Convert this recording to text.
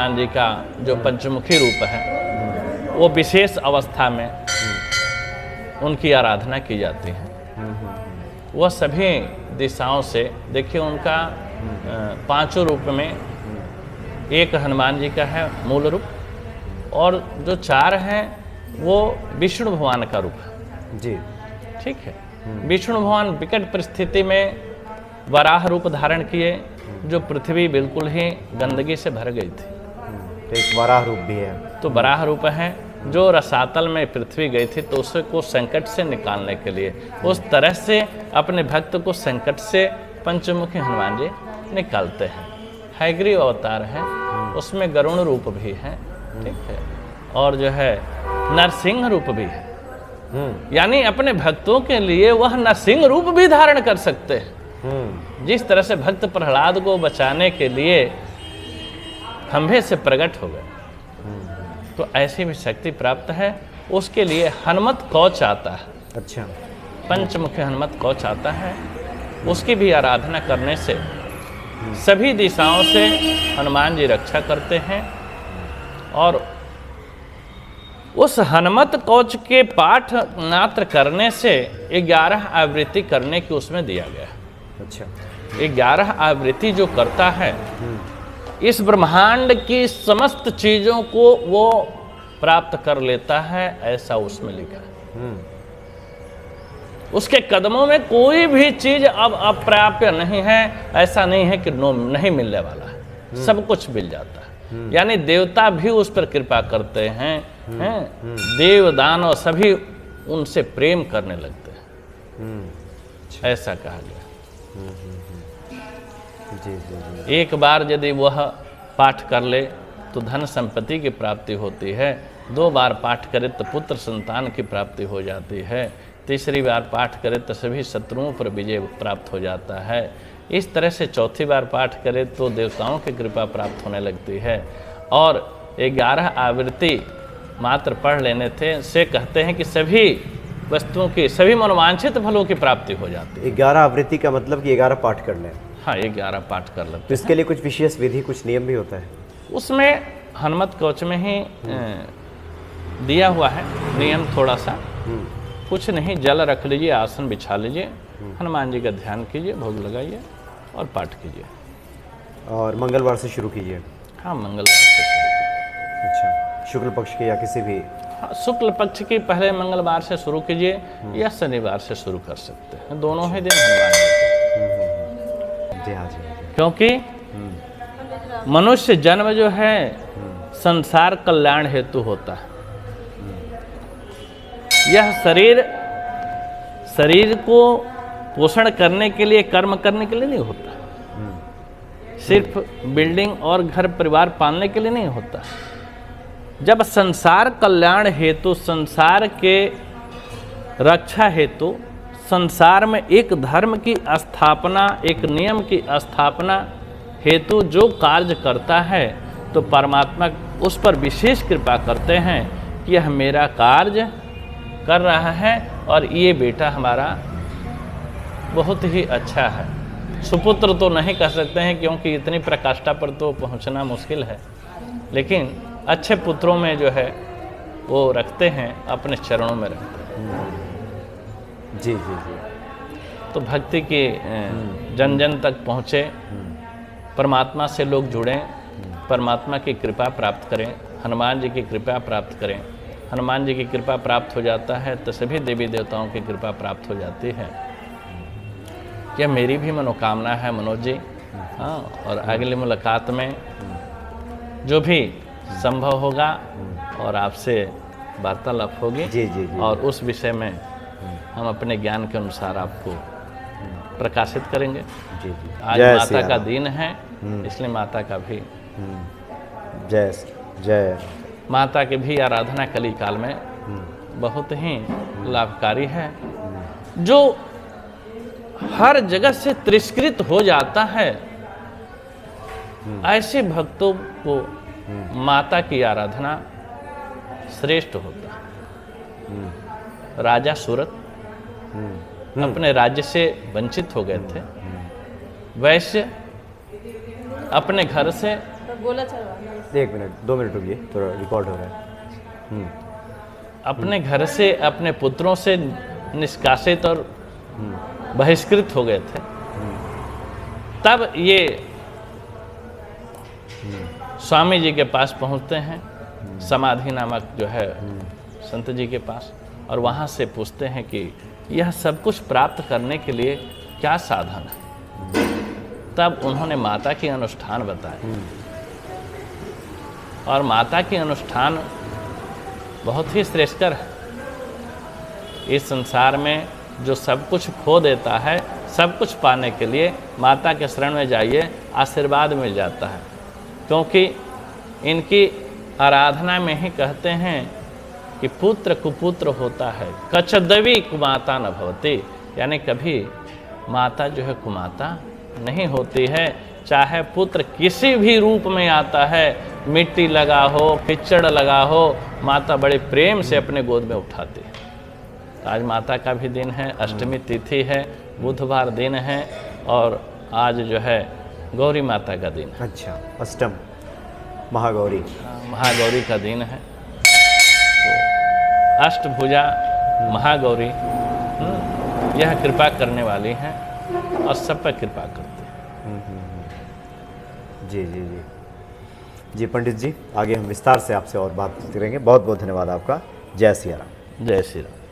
हनुमान जी का जो पंचमुखी रूप है वो विशेष अवस्था में उनकी आराधना की जाती है। वह सभी दिशाओं से, देखिए उनका पांचों रूप में एक हनुमान जी का है मूल रूप, और जो चार हैं वो विष्णु भगवान का रूप है जी। ठीक है। विष्णु भगवान विकट परिस्थिति में वराह रूप धारण किए, जो पृथ्वी बिल्कुल ही गंदगी से भर गई थी, तो एक वराह रूप भी है। तो वराह रूप है जो रसातल में पृथ्वी गई थी, तो उसको संकट से निकालने के लिए उस तरह से अपने भक्त को संकट से पंचमुखी हनुमान जी निकालते हैं। हैग्रीव अवतार है, उसमें गरुण रूप भी है ठीक है, और जो है नरसिंह रूप भी है, यानी अपने भक्तों के लिए वह नरसिंह रूप भी धारण कर सकते हैं। जिस तरह से भक्त प्रहलाद को बचाने के लिए खंभे से प्रकट हो गए, तो ऐसी भी शक्ति प्राप्त है। उसके लिए हनुमत कवच आता है। अच्छा। पंचमुखी हनुमत कवच आता है, उसकी भी आराधना करने से सभी दिशाओं से हनुमान जी रक्षा करते हैं। और उस हनुमत कवच के पाठ मात्र करने से 11 आवृत्ति करने की उसमें दिया गया है। अच्छा। 11 आवृत्ति जो करता है, इस ब्रह्मांड की समस्त चीजों को वो प्राप्त कर लेता है, ऐसा उसमें लिखा है। उसके कदमों में कोई भी चीज अब अप्राप्य नहीं है, ऐसा नहीं है कि नहीं मिलने वाला है, सब कुछ मिल जाता है। यानी देवता भी उस पर कृपा करते हैं, देव दानव सभी उनसे प्रेम करने लगते हैं, ऐसा कहा गया। जी। एक बार यदि वह पाठ कर ले तो धन संपत्ति की प्राप्ति होती है, 2 बार पाठ करे तो पुत्र संतान की प्राप्ति हो जाती है, तीसरी बार पाठ करे तो सभी शत्रुओं पर विजय प्राप्त हो जाता है, इस तरह से चौथी बार पाठ करे तो देवताओं की कृपा प्राप्त होने लगती है। और 11 आवृत्ति मात्र पढ़ लेने से कहते हैं कि सभी वस्तुओं की, सभी मनोवांछित फलों की प्राप्ति हो जाती है। 11 आवृत्ति का मतलब कि 11 पाठ कर लें। हाँ, 11 पाठ कर लेते। तो इसके लिए कुछ विशेष विधि, कुछ नियम भी होता है? उसमें हनुमत कवच में ही दिया हुआ है नियम थोड़ा सा। कुछ नहीं, जल रख लीजिए, आसन बिछा लीजिए, हनुमान जी का ध्यान कीजिए, भोग लगाइए और पाठ कीजिए। और मंगलवार से शुरू कीजिए? हाँ, मंगलवार से शुरू। अच्छा, शुक्ल पक्ष के या किसी भी? हाँ, शुक्ल पक्ष की पहले मंगलवार से शुरू कीजिए या शनिवार से शुरू कर सकते हैं, दोनों ही दिन हनुमान जी। जी हाँ जी। क्योंकि मनुष्य जन्म जो है संसार कल्याण हेतु होता है। यह शरीर को पोषण करने के लिए, कर्म करने के लिए नहीं होता, सिर्फ बिल्डिंग और घर परिवार पालने के लिए नहीं होता। जब संसार कल्याण हेतु, संसार के रक्षा हेतु, संसार में एक धर्म की स्थापना, एक नियम की स्थापना हेतु जो कार्य करता है, तो परमात्मा उस पर विशेष कृपा करते हैं कि यह मेरा कार्य कर रहा है और ये बेटा हमारा बहुत ही अच्छा है। सुपुत्र तो नहीं कह सकते हैं क्योंकि इतनी प्रकाष्ठा पर तो पहुंचना मुश्किल है, लेकिन अच्छे पुत्रों में जो है वो रखते हैं, अपने चरणों में रखते हैं। जी जी जी। तो भक्ति की जन जन तक पहुँचे, परमात्मा से लोग जुड़ें, परमात्मा की कृपा प्राप्त करें, हनुमान जी की कृपा प्राप्त करें। हनुमान जी की कृपा प्राप्त हो जाता है तो सभी देवी देवताओं की कृपा प्राप्त हो जाती है। यह मेरी भी मनोकामना है मनोज जी। हाँ, और अगली मुलाकात में जो भी संभव होगा और आपसे वार्तालाप होगी। जी जी जी। और उस विषय में हम अपने ज्ञान के अनुसार आपको प्रकाशित करेंगे। जी जी। आज माता का दिन है, इसलिए माता का भी जय माता की भी आराधना कली काल में बहुत ही लाभकारी है। जो हर जगह से तिरस्कृत हो जाता है, ऐसे भक्तों को माता की आराधना श्रेष्ठ होता है। राजा सूरत अपने राज्य से वंचित हो गए थे, वैश्य अपने घर से गोला चलवा। एक मिनट 2 मिनट रुकिए, थोड़ा रिकॉर्ड हो रहा है। अपने घर से अपने पुत्रों से निष्कासित और बहिष्कृत हो गए थे। तब ये स्वामी जी के पास पहुंचते हैं, समाधि नामक जो है संत जी के पास, और वहाँ से पूछते हैं कि यह सब कुछ प्राप्त करने के लिए क्या साधन है। तब उन्होंने माता की अनुष्ठान बताए, और माता की अनुष्ठान बहुत ही श्रेष्ठकर है। इस संसार में जो सब कुछ खो देता है, सब कुछ पाने के लिए माता के शरण में जाइए, आशीर्वाद मिल जाता है। क्योंकि इनकी आराधना में ही कहते हैं कि पुत्र कुपुत्र होता है, कचदवी कुमाता न भवती, यानी कभी माता जो है कुमाता नहीं होती है। चाहे पुत्र किसी भी रूप में आता है, मिट्टी लगा हो, कीचड़ लगा हो, माता बड़े प्रेम से अपने गोद में उठाती है। आज माता का भी दिन है, अष्टमी तिथि है, बुधवार दिन है, और आज जो है गौरी माता का दिन है। अच्छा, अष्टम महागौरी। महागौरी का दिन है, तो अष्टभुजा महागौरी यह कृपा करने वाली हैं और सब पर कृपा करती है। जी जी जी जी पंडित जी, आगे हम विस्तार से आपसे और बात करेंगे। बहुत बहुत धन्यवाद आपका। जय सिया राम। जय श्री राम।